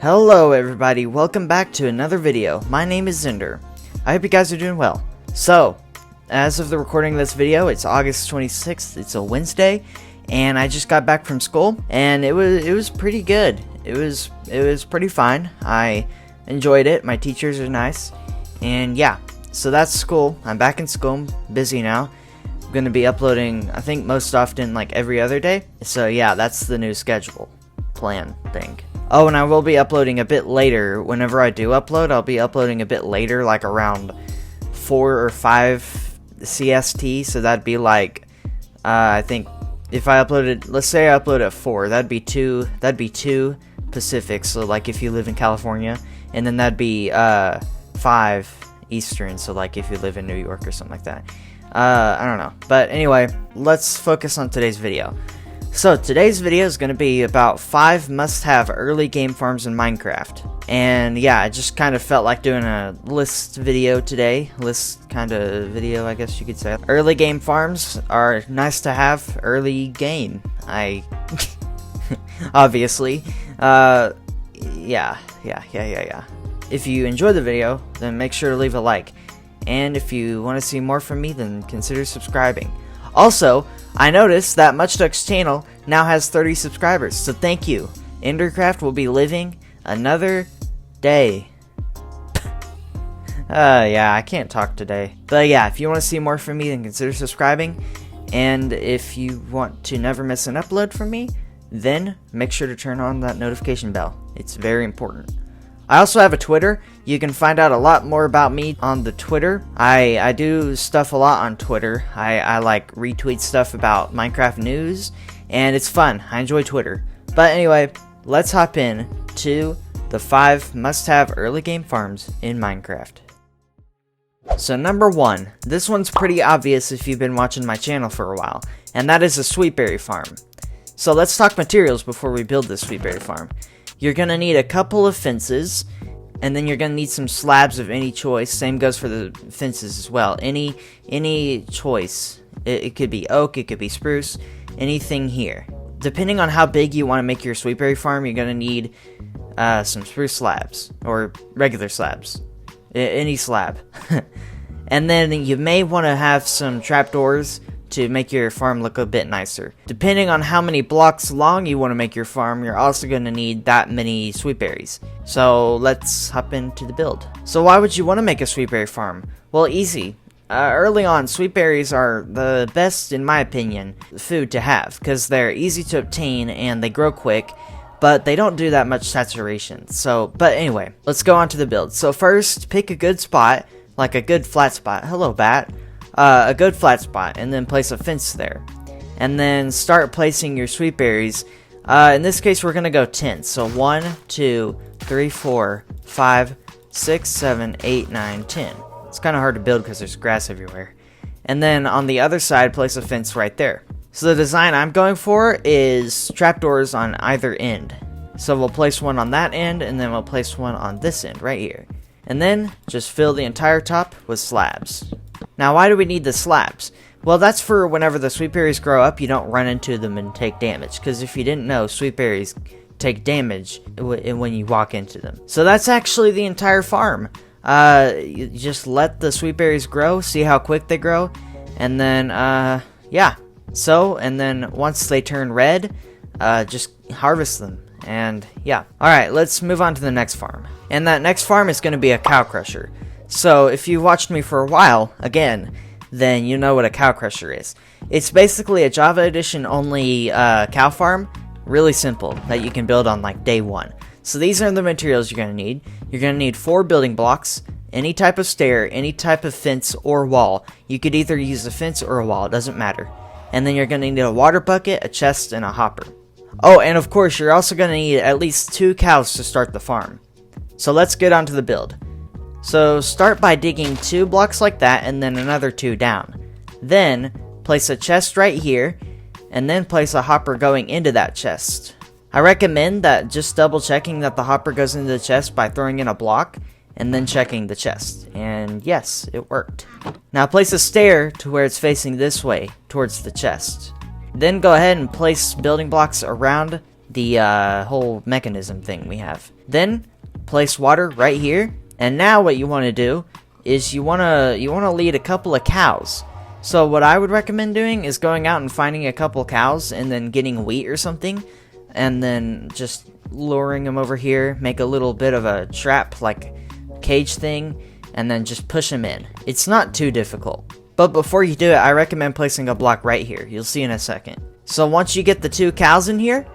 Hello everybody, welcome back to another video. My name is Zender. I hope you guys are doing well. So, as of the recording of this video, it's August 26th, it's a Wednesday, and I just got back from school, and it was pretty good. It was pretty fine. I enjoyed it, my teachers are nice, and yeah, so that's school. I'm back in school, I'm busy now. I'm going to be uploading, I think most often, like every other day. So yeah, that's the new schedule plan thing. Oh, and I will be uploading a bit later. Whenever I do upload, I'll be uploading a bit later, like around 4 or 5 CST. So that'd be like, I think if I uploaded, let's say I upload at 4, that'd be 2 Pacific. So like if you live in California, and then that'd be 5 Eastern. So like if you live in New York or something like that. I don't know. But anyway, let's focus on today's video. So today's video is going to be about 5 must-have early game farms in Minecraft. And yeah, I just kind of felt like doing a list video today. List kind of video, I guess you could say. Early game farms are nice to have early game. Obviously. Yeah. If you enjoyed the video, then make sure to leave a like. And if you want to see more from me, then consider subscribing. Also, I noticed that MuchDuck's channel now has 30 subscribers, so thank you. Endercraft will be living another day. Yeah, I can't talk today. But yeah, if you want to see more from me, then consider subscribing. And if you want to never miss an upload from me, then make sure to turn on that notification bell. It's very important. I also have a Twitter. You can find out a lot more about me on the Twitter. I do stuff a lot on Twitter. I like retweet stuff about Minecraft news, and it's fun. I enjoy Twitter. But anyway, let's hop in to the 5 must-have early game farms in Minecraft. So number 1, this one's pretty obvious if you've been watching my channel for a while, and that is a sweetberry farm. So let's talk materials before we build this sweetberry farm. You're going to need a couple of fences, and then you're going to need some slabs of any choice. Same goes for the fences as well. Any choice. It could be oak, it could be spruce, anything here. Depending on how big you want to make your sweetberry farm, you're going to need some spruce slabs, or regular slabs. Any slab. And then you may want to have some trapdoors to make your farm look a bit nicer. Depending on how many blocks long you want to make your farm, you're also going to need that many sweetberries. So let's hop into the build. So why would you want to make a sweetberry farm? Well, easy. Early on, sweetberries are the best, in my opinion, food to have, because they're easy to obtain and they grow quick, but they don't do that much saturation. But anyway, let's go on to the build. So first, pick a good spot, like a good flat spot. Hello, bat. A good flat spot, and then place a fence there. And then start placing your sweetberries. In this case, we're going to go 10. So 1, 2, 3, 4, 5, 6, 7, 8, 9, 10. It's kind of hard to build because there's grass everywhere. And then on the other side, place a fence right there. So the design I'm going for is trapdoors on either end. So we'll place one on that end, and then we'll place one on this end right here. And then just fill the entire top with slabs. Now, why do we need the slabs? Well, that's for whenever the sweetberries grow up, you don't run into them and take damage. Because if you didn't know, sweetberries take damage when you walk into them. So that's actually the entire farm. You just let the sweetberries grow, see how quick they grow, and then, yeah. So, and then once they turn red, just harvest them. And yeah. Alright, let's move on to the next farm. And that next farm is going to be a cow crusher. So, if you've watched me for a while, again, then you know what a cow crusher is. It's basically a Java Edition only cow farm, really simple, that you can build on like day 1. So these are the materials you're going to need. You're going to need 4 building blocks, any type of stair, any type of fence or wall. You could either use a fence or a wall, it doesn't matter. And then you're going to need a water bucket, a chest, and a hopper. Oh, and of course, you're also going to need at least 2 cows to start the farm. So let's get on to the build. So start by digging 2 blocks like that and then another 2 down. Then place a chest right here and then place a hopper going into that chest. I recommend that just double checking that the hopper goes into the chest by throwing in a block and then checking the chest. And yes, it worked. Now place a stair to where it's facing this way towards the chest. Then go ahead and place building blocks around the whole mechanism thing we have. Then place water right here. And now what you want to do is you want to lead a couple of cows. So what I would recommend doing is going out and finding a couple cows and then getting wheat or something, and then just luring them over here, make a little bit of a trap like cage thing, and then just push them in. It's not too difficult. But before you do it, I recommend placing a block right here. You'll see in a second. So once you get the 2 cows in here,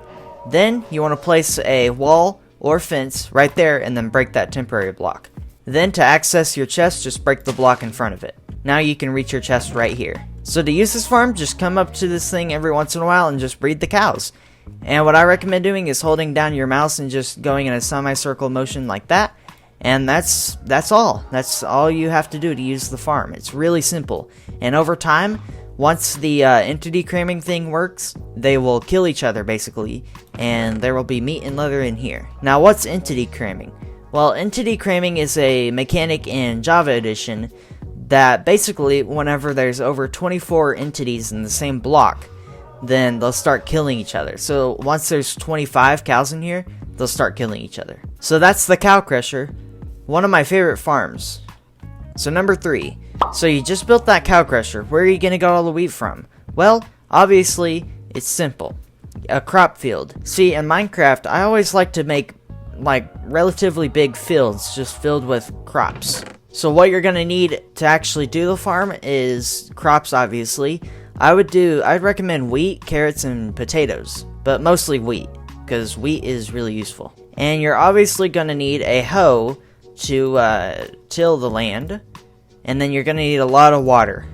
then you want to place a wall or fence right there and then break that temporary block. Then to access your chest, just break the block in front of it. Now you can reach your chest right here. So to use this farm, just come up to this thing every once in a while and just breed the cows. And what I recommend doing is holding down your mouse and just going in a semicircle motion like that. And that's all. That's all you have to do to use the farm. It's really simple. And over time, once the entity cramming thing works, they will kill each other basically, and there will be meat and leather in here. Now what's entity cramming? Well, entity cramming is a mechanic in Java Edition that basically whenever there's over 24 entities in the same block, then they'll start killing each other. So once there's 25 cows in here, they'll start killing each other. So that's the cow crusher, one of my favorite farms. So number 3. So you just built that cow crusher. Where are you going to get all the wheat from? Well, obviously, it's simple. A crop field. See, in Minecraft, I always like to make like relatively big fields just filled with crops. So what you're going to need to actually do the farm is crops, obviously. I'd recommend wheat, carrots, and potatoes, but mostly wheat, because wheat is really useful. And you're obviously going to need a hoe to till the land, and then you're going to need a lot of water.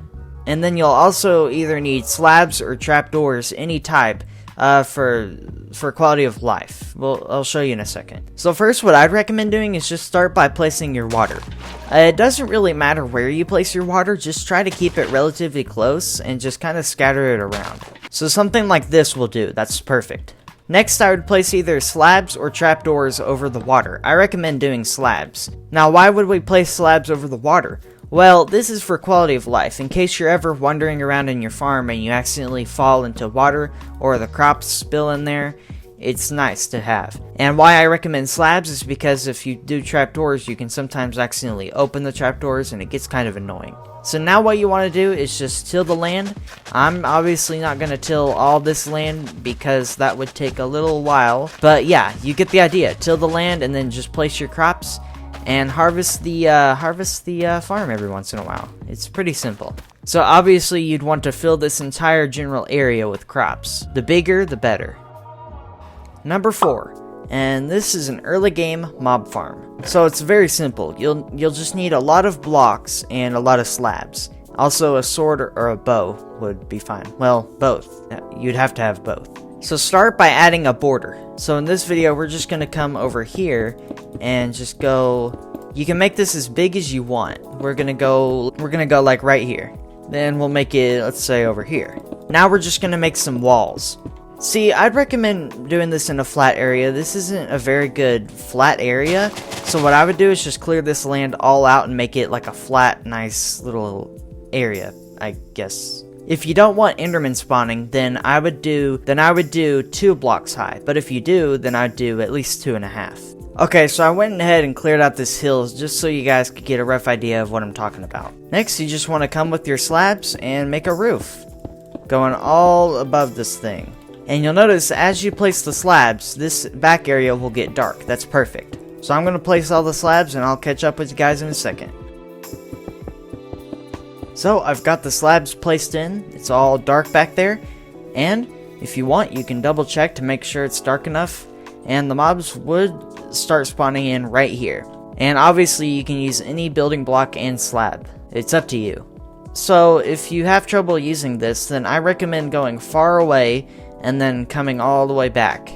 And then you'll also either need slabs or trapdoors, any type, for quality of life. Well, I'll show you in a second. So first, what I'd recommend doing is just start by placing your water. It doesn't really matter where you place your water, just try to keep it relatively close and just kind of scatter it around. So something like this will do, that's perfect. Next, I would place either slabs or trapdoors over the water. I recommend doing slabs. Now, why would we place slabs over the water? Well, this is for quality of life. In case you're ever wandering around in your farm and you accidentally fall into water or the crops spill in there, it's nice to have. And why I recommend slabs is because if you do trapdoors, you can sometimes accidentally open the trapdoors and it gets kind of annoying. So now what you want to do is just till the land. I'm obviously not going to till all this land because that would take a little while. But yeah, you get the idea. Till the land and then just place your crops and harvest the farm every once in a while. It's pretty simple. So obviously you'd want to fill this entire general area with crops. The bigger, the better. Number 4, and this is an early game mob farm. So it's very simple. You'll just need a lot of blocks and a lot of slabs. Also a sword or a bow would be fine. Well, both. You'd have to have both. So start by adding a border. So in this video we're just going to come over here and just go, you can make this as big as you want. We're gonna go like right here. Then we'll make it, let's say, over here. Now we're just gonna make some walls. See, I'd recommend doing this in a flat area. This isn't a very good flat area. So what I would do is just clear this land all out and make it like a flat, nice little area, I guess. If you don't want Enderman spawning, then I would do 2 blocks high. But if you do, then I'd do at least 2.5. Okay, so I went ahead and cleared out this hill just so you guys could get a rough idea of what I'm talking about. Next, you just want to come with your slabs and make a roof, going all above this thing. And you'll notice as you place the slabs, this back area will get dark. That's perfect. So I'm going to place all the slabs and I'll catch up with you guys in a second. So I've got the slabs placed in. It's all dark back there. And if you want, you can double check to make sure it's dark enough. And the mobs would start spawning in right here. And obviously you can use any building block and slab. It's up to you. So if you have trouble using this, then I recommend going far away and then coming all the way back.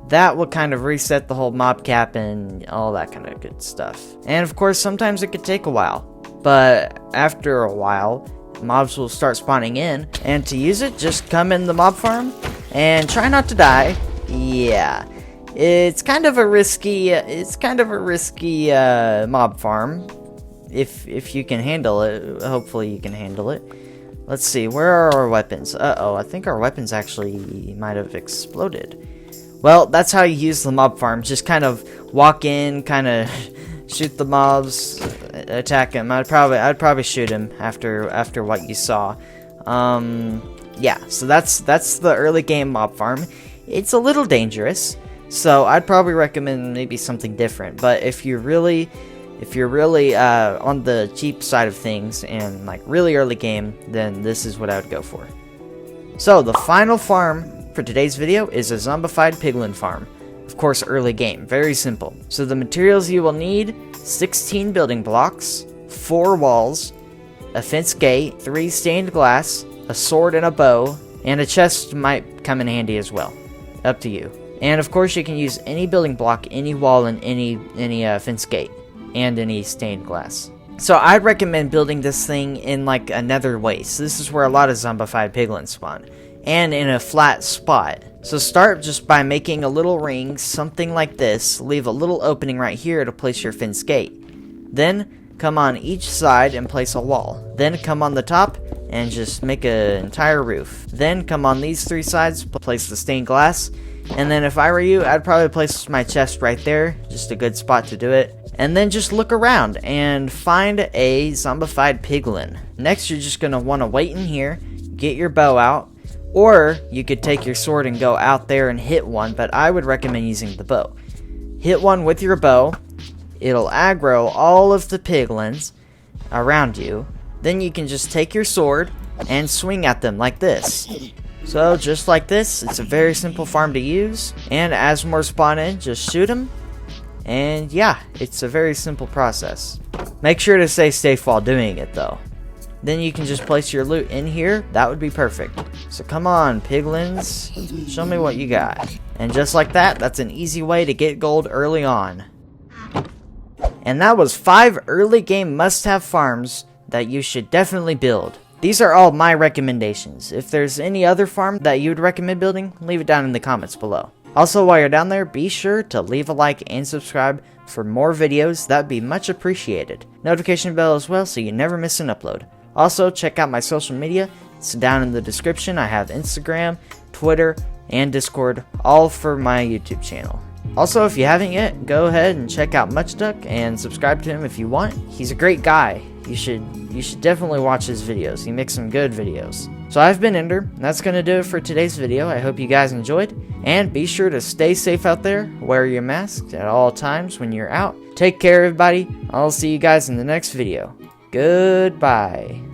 That will kind of reset the whole mob cap and all that kind of good stuff. And of course, sometimes it could take a while. But after a while, mobs will start spawning in. And to use it, just come in the mob farm and try not to die. Yeah. It's kind of a risky mob farm. If you can handle it, hopefully you can handle it. Let's see, where are our weapons? Uh-oh, I think our weapons actually might have exploded. Well, that's how you use the mob farm. Just kind of walk in, kind of shoot the mobs, attack him. I'd probably shoot him after what you saw. Yeah, so that's the early game mob farm. It's a little dangerous, so I'd probably recommend maybe something different. But if you're really on the cheap side of things and like really early game, then this is what I would go for. So the final farm for today's video is a zombified piglin farm. Of course, early game, very simple. So the materials you will need: 16 building blocks, 4 walls, a fence gate, 3 stained glass, a sword and a bow, and a chest might come in handy as well. Up to you. And of course you can use any building block, any wall, and any fence gate, and any stained glass. So I'd recommend building this thing in like a nether waste. This is where a lot of zombified piglins spawn, and in a flat spot. So start just by making a little ring, something like this. Leave a little opening right here to place your fence gate. Then come on each side and place a wall. Then come on the top and just make an entire roof. Then come on these 3 sides, place the stained glass. And then if I were you, I'd probably place my chest right there, just a good spot to do it. And then just look around and find a zombified piglin. Next, you're just going to want to wait in here, get your bow out, or you could take your sword and go out there and hit one, but I would recommend using the bow. Hit one with your bow, it'll aggro all of the piglins around you. Then you can just take your sword and swing at them like this. So just like this, it's a very simple farm to use, and as more spawn in, just shoot them. And yeah, it's a very simple process. Make sure to stay safe while doing it though. Then you can just place your loot in here. That would be perfect. So come on, piglins, show me what you got. And just like that, that's an easy way to get gold early on. And that was 5 early game must-have farms that you should definitely build. These are all my recommendations. If there's any other farm that you would recommend building, leave it down in the comments below. Also, while you're down there, be sure to leave a like and subscribe for more videos. That would be much appreciated. Notification bell as well so you never miss an upload. Also, check out my social media. It's down in the description. I have Instagram, Twitter, and Discord, all for my YouTube channel. Also, if you haven't yet, go ahead and check out MuchDuck and subscribe to him if you want. He's a great guy. You should definitely watch his videos. He makes some good videos. So I've been Ender. That's going to do it for today's video. I hope you guys enjoyed. And be sure to stay safe out there. Wear your mask at all times when you're out. Take care, everybody. I'll see you guys in the next video. Goodbye.